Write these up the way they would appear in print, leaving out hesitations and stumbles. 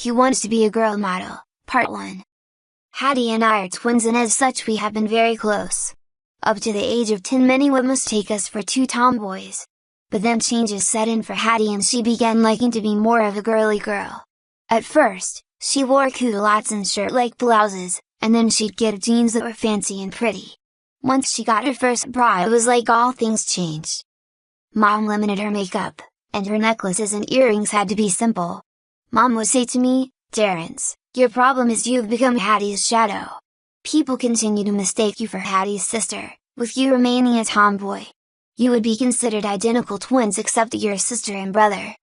He wants to be a girl model, Part 1. Hattie and I are twins and as such we have been very close. Up to the age of 10 many would mistake us for two tomboys. But then changes set in for Hattie and she began liking to be more of a girly girl. At first, she wore culottes and shirt-like blouses, and then she'd get jeans that were fancy and pretty. Once she got her first bra it was like all things changed. Mom limited her makeup, and her necklaces and earrings had to be simple. Mom would say to me, "Terrence, your problem is you've become Hattie's shadow. People continue to mistake you for Hattie's sister, with you remaining a tomboy. You would be considered identical twins except that you're a sister and brother."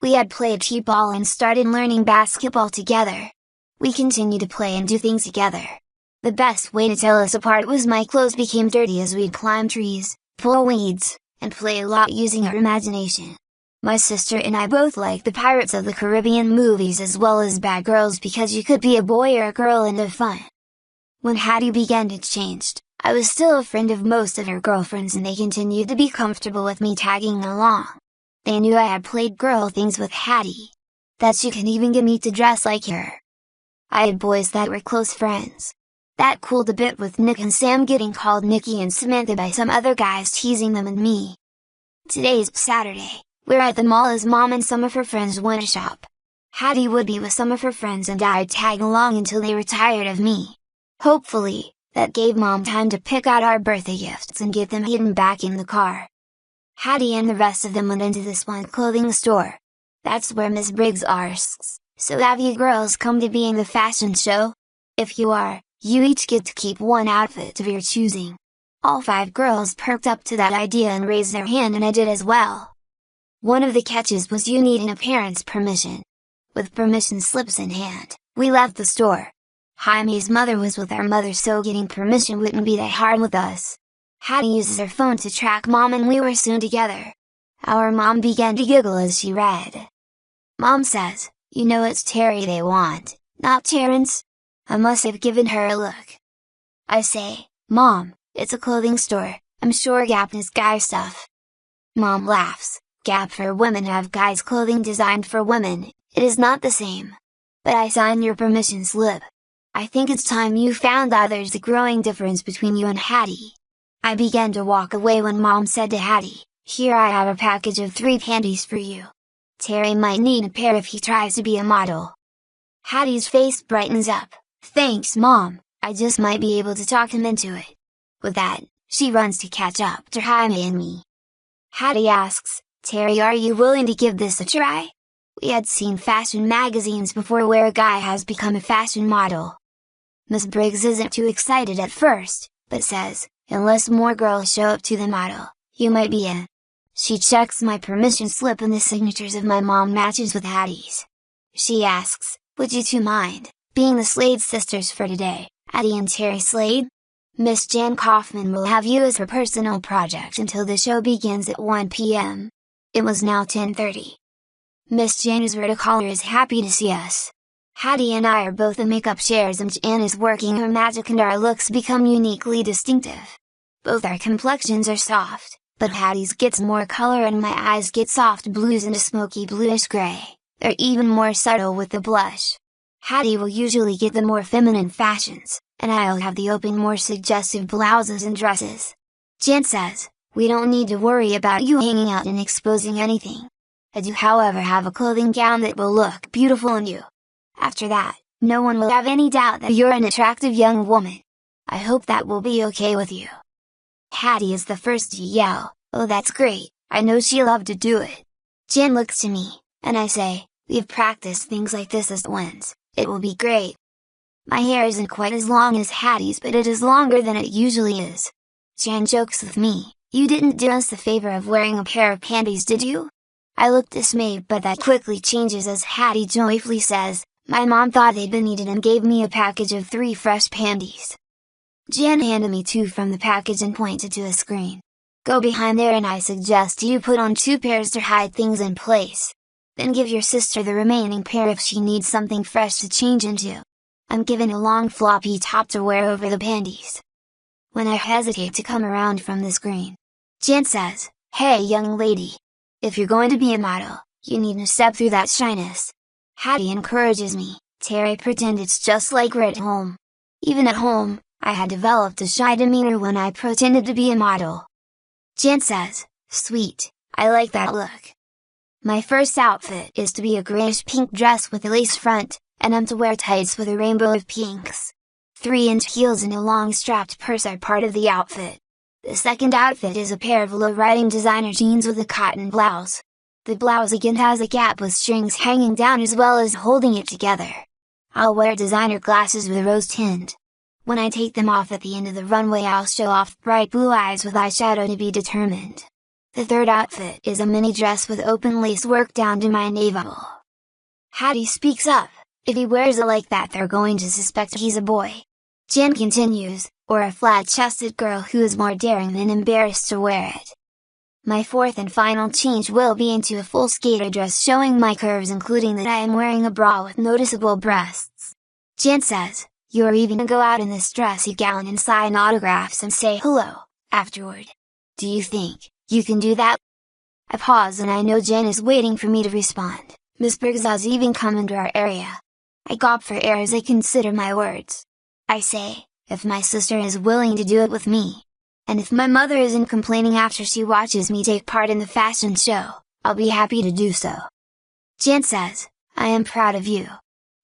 We had played t-ball and started learning basketball together. We continued to play and do things together. The best way to tell us apart was my clothes became dirty as we'd climb trees, pull weeds, and play a lot using our imagination. My sister and I both liked the Pirates of the Caribbean movies as well as Bad Girls because you could be a boy or a girl and have fun. When Hattie began to change, I was still a friend of most of her girlfriends and they continued to be comfortable with me tagging along. They knew I had played girl things with Hattie. That she could even get me to dress like her. I had boys that were close friends. That cooled a bit with Nick and Sam getting called Nikki and Samantha by some other guys teasing them and me. Today's Saturday, we're at the mall as Mom and some of her friends went to shop. Hattie would be with some of her friends and I'd tag along until they were tired of me. Hopefully, that gave Mom time to pick out our birthday gifts and get them hidden back in the car. Hattie and the rest of them went into this one clothing store. That's where Miss Briggs asks, "So have you girls come to be in the fashion show? If you are, you each get to keep one outfit of your choosing." All 5 girls perked up to that idea and raised their hand and I did as well. One of the catches was you need a parent's permission. With permission slips in hand, we left the store. Jaime's mother was with our mother so getting permission wouldn't be that hard with us. Hattie uses her phone to track Mom and we were soon together. Our mom began to giggle as she read. Mom says, "You know it's Terry they want, not Terrence?" I must have given her a look. I say, "Mom, it's a clothing store, I'm sure Gap has guy stuff." Mom laughs, "Gap for women have guys clothing designed for women, it is not the same. But I sign your permission slip. I think it's time you found out there's a growing difference between you and Hattie." I began to walk away when Mom said to Hattie, "Here I have a package of 3 panties for you. Terry might need a pair if he tries to be a model." Hattie's face brightens up, "Thanks Mom, I just might be able to talk him into it." With that, she runs to catch up to Jaime and me. Hattie asks, "Terry, are you willing to give this a try?" We had seen fashion magazines before where a guy has become a fashion model. Miss Briggs isn't too excited at first, but says, "Unless more girls show up to the model, you might be in." She checks my permission slip and the signatures of my mom matches with Hattie's. She asks, "Would you two mind being the Slade sisters for today, Hattie and Terry Slade? Miss Jan Kaufman will have you as her personal project until the show begins at 1 p.m. It was now 10:30. Miss Jan's verticaller is happy to see us. Hattie and I are both in makeup chairs and Jan is working her magic and our looks become uniquely distinctive. Both our complexions are soft, but Hattie's gets more color and my eyes get soft blues and a smoky bluish gray, they're even more subtle with the blush. Hattie will usually get the more feminine fashions, and I'll have the open more suggestive blouses and dresses. Jan says, "We don't need to worry about you hanging out and exposing anything. I do however have a clothing gown that will look beautiful on you. After that, no one will have any doubt that you're an attractive young woman. I hope that will be okay with you." Hattie is the first to yell, "Oh that's great, I know she'll love to do it." Jan looks to me, and I say, "We've practiced things like this as twins, it will be great." My hair isn't quite as long as Hattie's but it is longer than it usually is. Jan jokes with me, "You didn't do us the favor of wearing a pair of panties did you?" I look dismayed but that quickly changes as Hattie joyfully says, "My mom thought they'd been needed and gave me a package of 3 fresh panties." Jan handed me 2 from the package and pointed to a screen. "Go behind there and I suggest you put on 2 pairs to hide things in place. Then give your sister the remaining pair if she needs something fresh to change into. I'm given a long floppy top to wear over the panties." When I hesitate to come around from the screen, Jan says, "Hey young lady! If you're going to be a model, you need to step through that shyness. Hattie encourages me. Terry pretend it's just like we're at home. Even at home, I had developed a shy demeanor when I pretended to be a model. Jen says, "Sweet, I like that look." My first outfit is to be a grayish pink dress with a lace front, and I'm to wear tights with a rainbow of pinks. 3-inch heels and a long strapped purse are part of the outfit. The second outfit is a pair of low-riding designer jeans with a cotton blouse. The blouse again has a gap with strings hanging down as well as holding it together. I'll wear designer glasses with rose tint. When I take them off at the end of the runway, I'll show off bright blue eyes with eyeshadow to be determined. The third outfit is a mini dress with open lace work down to my navel. Hattie speaks up, "If he wears it like that, they're going to suspect he's a boy." Jen continues, "Or a flat-chested girl who is more daring than embarrassed to wear it." My fourth and final change will be into a full skater dress showing my curves, including that I am wearing a bra with noticeable breasts. Jen says, "You're even to go out in this dressy gown and sign autographs and say hello, afterward. Do you think you can do that?" I pause and I know Jen is waiting for me to respond. "Miss Briggs has even come into our area." I gawp for air as I consider my words. I say, "If my sister is willing to do it with me, and if my mother isn't complaining after she watches me take part in the fashion show, I'll be happy to do so." Jen says, "I am proud of you.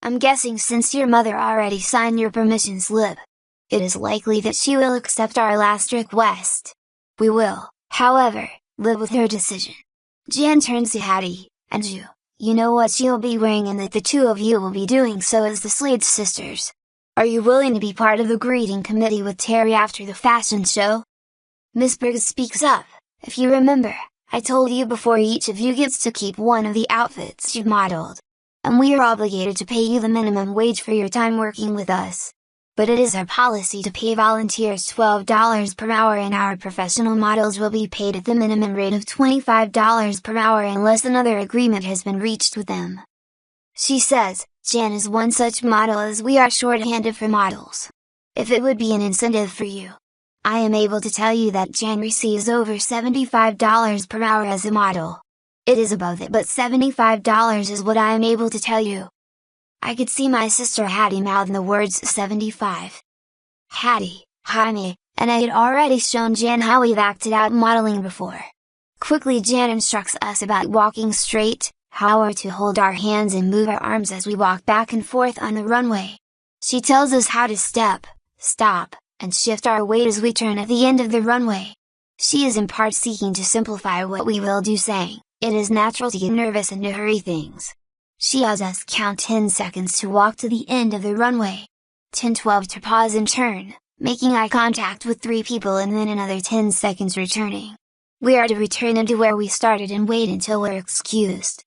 I'm guessing since your mother already signed your permission slip, it is likely that she will accept our last request. We will, however, live with her decision." Jen turns to Hattie, "And you know what she'll be wearing and that the two of you will be doing so as the Slade sisters. Are you willing to be part of the greeting committee with Terry after the fashion show?" Miss Briggs speaks up, "If you remember, I told you before each of you gets to keep one of the outfits you've modeled. And we are obligated to pay you the minimum wage for your time working with us. But it is our policy to pay volunteers $12 per hour and our professional models will be paid at the minimum rate of $25 per hour unless another agreement has been reached with them." She says, "Jan is one such model as we are shorthanded for models. If it would be an incentive for you, I am able to tell you that Jan receives over $75 per hour as a model. It is above that, but $75 is what I am able to tell you." I could see my sister Hattie mouthing the words 75. Hattie, Jaime, and I had already shown Jan how we've acted out modeling before. Quickly Jan instructs us about walking straight, how we're to hold our hands and move our arms as we walk back and forth on the runway. She tells us how to step, stop, and shift our weight as we turn at the end of the runway. She is in part seeking to simplify what we will do, saying, "It is natural to get nervous and to hurry things." She has us count 10 seconds to walk to the end of the runway. 10-12 to pause and turn, making eye contact with 3 people and then another 10 seconds returning. We are to return into where we started and wait until we're excused.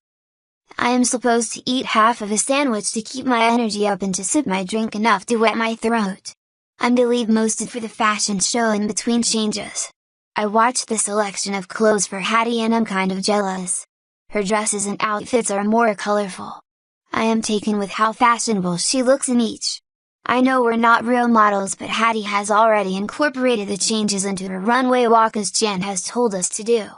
I am supposed to eat half of a sandwich to keep my energy up and to sip my drink enough to wet my throat. I'm to leave most for the fashion show in between changes. I watch the selection of clothes for Hattie and I'm kind of jealous. Her dresses and outfits are more colorful. I am taken with how fashionable she looks in each. I know we're not real models, but Hattie has already incorporated the changes into her runway walk as Jen has told us to do.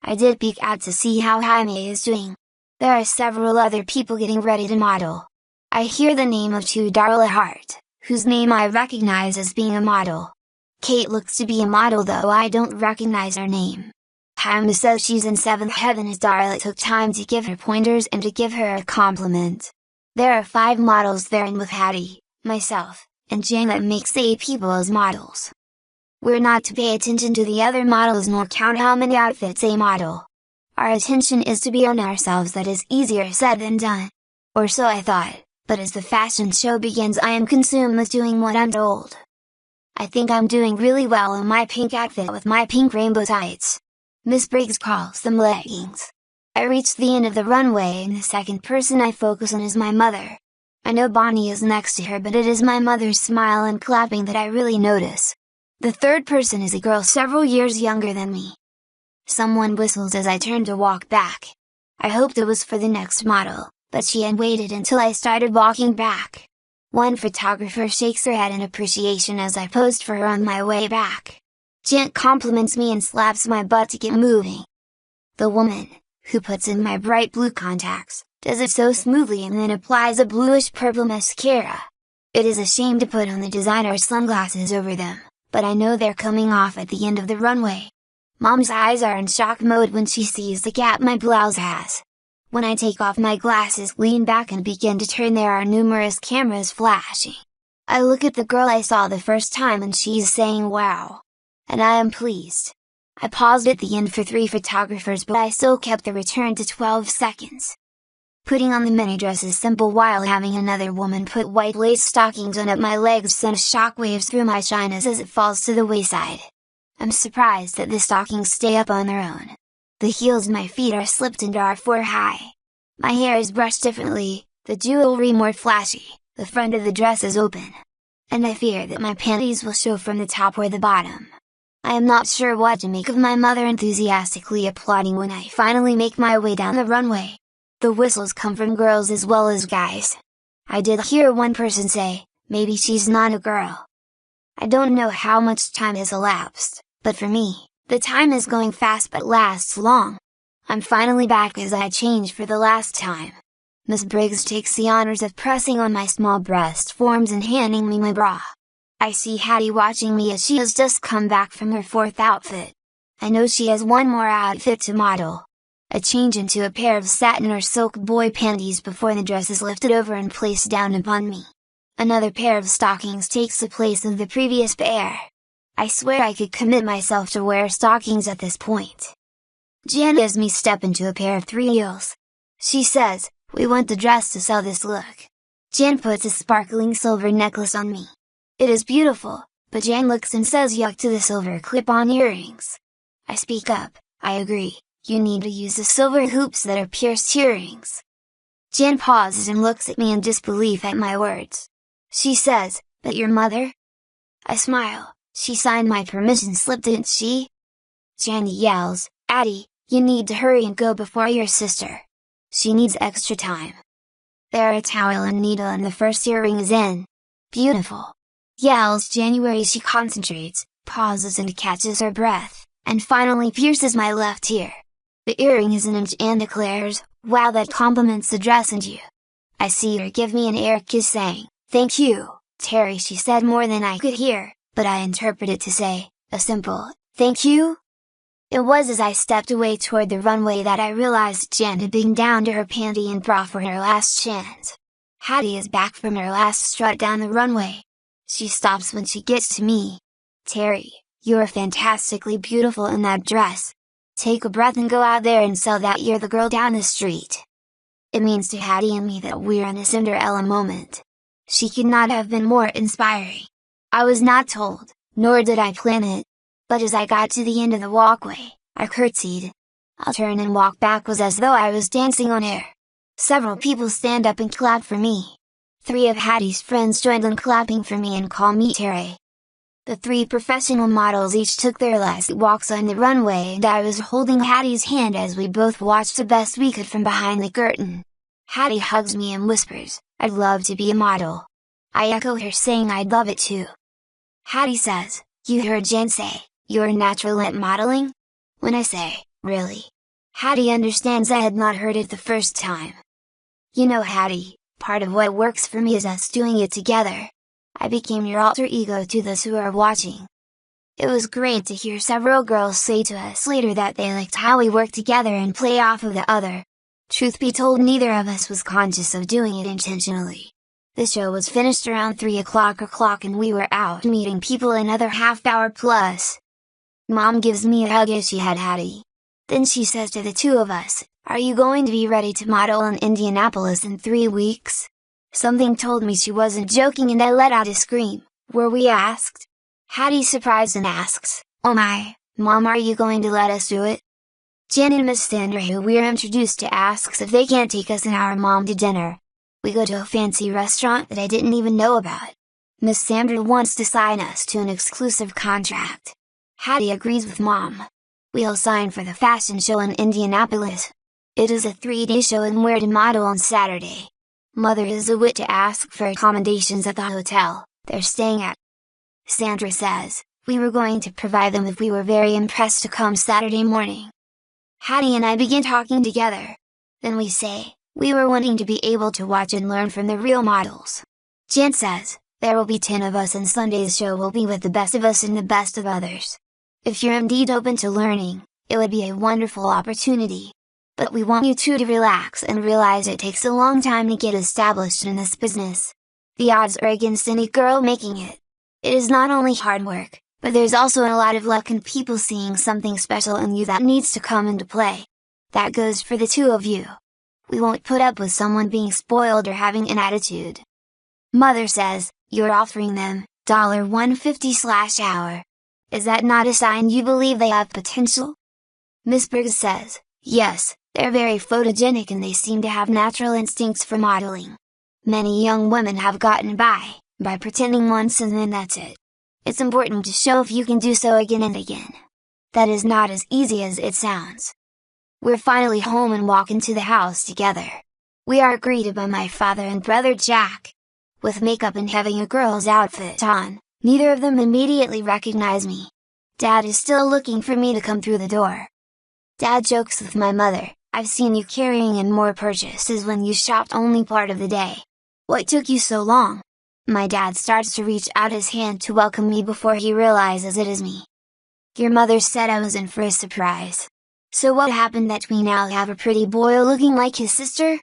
I did peek out to see how Jaime is doing. There are several other people getting ready to model. I hear the name of Darla Hart, whose name I recognize as being a model. Kate looks to be a model, though I don't recognize her name. Jaime says she's in 7th heaven as Darla took time to give her pointers and to give her a compliment. There are 5 models there, and with Hattie, myself, and Jen, that makes 8 people as models. We're not to pay attention to the other models nor count how many outfits a model. Our attention is to be on ourselves. That is easier said than done. Or so I thought, but as the fashion show begins I am consumed with doing what I'm told. I think I'm doing really well in my pink outfit with my pink rainbow tights. Miss Briggs calls them leggings. I reach the end of the runway and the second person I focus on is my mother. I know Bonnie is next to her, but it is my mother's smile and clapping that I really notice. The third person is a girl several years younger than me. Someone whistles as I turn to walk back. I hoped it was for the next model, but she had waited until I started walking back. One photographer shakes her head in appreciation as I posed for her on my way back. Jen compliments me and slaps my butt to get moving. The woman, who puts in my bright blue contacts, does it so smoothly and then applies a bluish-purple mascara. It is a shame to put on the designer sunglasses over them, but I know they're coming off at the end of the runway. Mom's eyes are in shock mode when she sees the gap my blouse has. When I take off my glasses, lean back and begin to turn, there are numerous cameras flashing. I look at the girl I saw the first time and she's saying wow. And I am pleased. I paused at the end for 3 photographers, but I still kept the return to 12 seconds. Putting on the mini dress is simple, while having another woman put white lace stockings on up my legs sends shockwaves through my shyness as it falls to the wayside. I'm surprised that the stockings stay up on their own. The heels my feet are slipped and are 4 high. My hair is brushed differently, the jewelry more flashy, the front of the dress is open. And I fear that my panties will show from the top or the bottom. I am not sure what to make of my mother enthusiastically applauding when I finally make my way down the runway. The whistles come from girls as well as guys. I did hear one person say, maybe she's not a girl. I don't know how much time has elapsed, but for me, the time is going fast but lasts long. I'm finally back as I change for the last time. Miss Briggs takes the honors of pressing on my small breast forms and handing me my bra. I see Hattie watching me as she has just come back from her 4th outfit. I know she has one more outfit to model. A change into a pair of satin or silk boy panties before the dress is lifted over and placed down upon me. Another pair of stockings takes the place of the previous pair. I swear I could commit myself to wear stockings at this point. Jan gives me step into a pair of 3 heels. She says, we want the dress to sell this look. Jan puts a sparkling silver necklace on me. It is beautiful, but Jan looks and says yuck to the silver clip-on earrings. I speak up, I agree, you need to use the silver hoops that are pierced earrings. Jan pauses and looks at me in disbelief at my words. She says, but your mother? I smile, she signed my permission slip, didn't she? Jan yells, Addie, you need to hurry and go before your sister. She needs extra time. There are a towel and needle and the first earring is in. Beautiful! Yells January. She concentrates, pauses and catches her breath, and finally pierces my left ear. The earring is an inch and declares, wow, that compliments the dress and you. I see her give me an air kiss saying, thank you, Terry. She said more than I could hear, but I interpret it to say, a simple, thank you? It was as I stepped away toward the runway that I realized Jan had been down to her panty and bra for her last chance. Hattie is back from her last strut down the runway. She stops when she gets to me. Terry, you're fantastically beautiful in that dress. Take a breath and go out there and sell that you're the girl down the street. It means to Hattie and me that we're in a Cinderella moment. She could not have been more inspiring. I was not told, nor did I plan it. But as I got to the end of the walkway, I curtsied. I'll turn and walk back was as though I was dancing on air. Several people stand up and clap for me. 3 of Hattie's friends joined in clapping for me and call me Terry. The 3 professional models each took their last walks on the runway and I was holding Hattie's hand as we both watched the best we could from behind the curtain. Hattie hugs me and whispers, I'd love to be a model. I echo her saying I'd love it too. Hattie says, you heard Jen say, you're natural at modeling? When I say, really? Hattie understands I had not heard it the first time. You know Hattie, part of what works for me is us doing it together. I became your alter ego to those who are watching. It was great to hear several girls say to us later that they liked how we work together and play off of the other. Truth be told, neither of us was conscious of doing it intentionally. The show was finished around 3 o'clock and we were out meeting people another half hour plus. Mom gives me a hug as she had Hattie. Then she says to the 2 of us, are you going to be ready to model in Indianapolis in 3 weeks? Something told me she wasn't joking and I let out a scream. Were we asked? Hattie's surprised and asks, oh my, Mom, are you going to let us do it? Jen and Miss Sandra, who we're introduced to, asks if they can't take us and our mom to dinner. We go to a fancy restaurant that I didn't even know about. Miss Sandra wants to sign us to an exclusive contract. Hattie agrees with Mom. We'll sign for the fashion show in Indianapolis. It is a 3-day show and we're to model on Saturday. Mother is a wit to ask for accommodations at the hotel they're staying at. Sandra says, we were going to provide them if we were very impressed to come Saturday morning. Hattie and I begin talking together. Then we say, We were wanting to be able to watch and learn from the real models. Jen says, there will be 10 of us and Sunday's show will be with the best of us and the best of others. If you're indeed open to learning, it would be a wonderful opportunity. But we want you two to relax and realize it takes a long time to get established in this business. The odds are against any girl making it. It is not only hard work, but there's also a lot of luck and people seeing something special in you that needs to come into play. That goes for the two of you. We won't put up with someone being spoiled or having an attitude. Mother says, you're offering them $150/hour. Is that not a sign you believe they have potential? Miss Briggs says, yes, they're very photogenic and they seem to have natural instincts for modeling. Many young women have gotten by pretending once and then that's it. It's important to show if you can do so again and again. That is not as easy as it sounds. We're finally home and walk into the house together. We are greeted by my father and brother Jack. With makeup and having a girl's outfit on, neither of them immediately recognize me. Dad is still looking for me to come through the door. Dad jokes with my mother, I've seen you carrying in more purchases when you shopped only part of the day. What took you so long? My dad starts to reach out his hand to welcome me before he realizes it is me. Your mother said I was in for a surprise. So what happened that we now have a pretty boy looking like his sister?